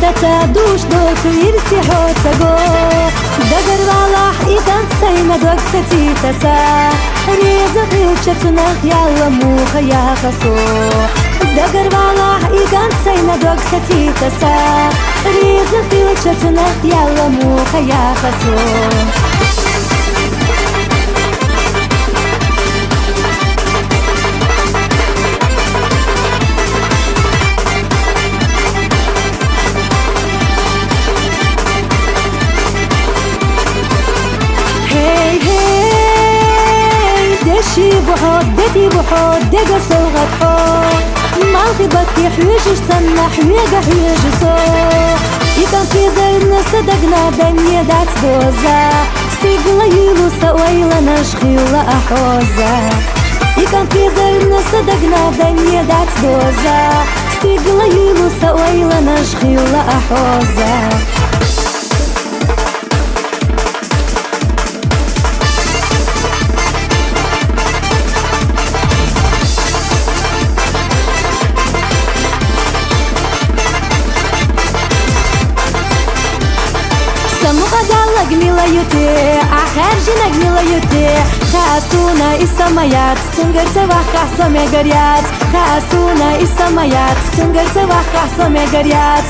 دتا دوش دوت ويرسي حوتغو دقر والح إيدان سينا دوك ستيتسا ريزا خيوشتنا يلا موخا يا خسو دقر والح إيدان سينا دوك ستيتسا ريزا خيوشتنا يلا موخا يا خسو دتي بحود دقا صوغت حود ما خبت يحويجش صنع حويقة حويج صوغ يكن في زرنا صدقنا دنيا دات دوزا ستيقلا يلو سويلا نشخيولا أحوزا يكن في زرنا صدقنا دنيا دات دوزا ستيقلا يلو سويلا نشخيولا أحوزا Гнила юте, ахаржина гнила юте, хасуна и самаят, цунгарцы вахка соме горят, хасуна и самаят, цунгарцы вахка соме горят.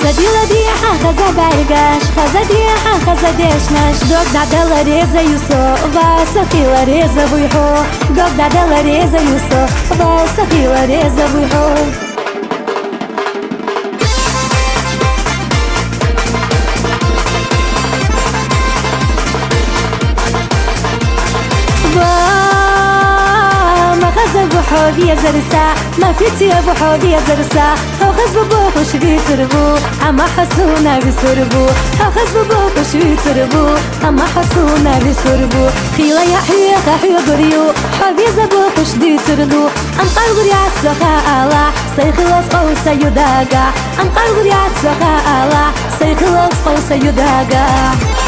خزديلا ديحا خزا بارقاش خزا ديحا خزا ديشناش دوك دعدلا ريزا يوسو واسخيلا ريزا بويحو دوك دعدلا ريزا يوسو واسخيلا ريزا بويحو بحوبي يا زرسا ما كنتي يا بحوبي يا زرسا هو خزبو بوخش بيتربو أما حسونا بسربو هو خزبو بوخش بيتربو أما حسونا بسربو خيلا يا حيقا حيقريو حوبي زبوخش ديترلو أم قلقريات سخا ألا سيخلص قوسا يداقا أم قلقريات سخا ألا سيخلص قوسا يداقا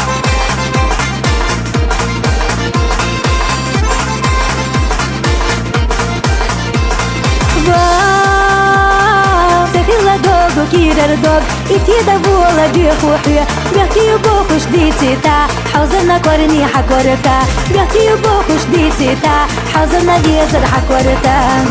كيرر دوغ إتيدا بولا بيخوحي بيحكي بوخش ديتيتا حوزنا كورني حكورتا بيحكي بوخش ديتيتا حوزنا ديزر حكورتا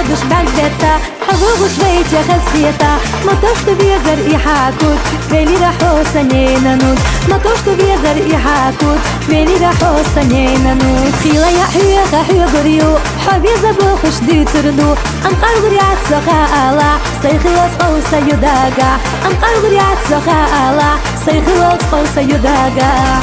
دوش بلدتا حبوب شويت يا خسيتا ما توشتو بيزر إيحاكوت بيلي راحو سنين نوت ما توشتو بيزر إيحاكوت بيلي راحو سنين نوت خيلا يا حيقا حيقريو حبي زبوخش دي تردو أم قلقريات سخا ألا سيخلص قوسا يداقا أم قلقريات سخا ألا سيخلص قوسا يداقا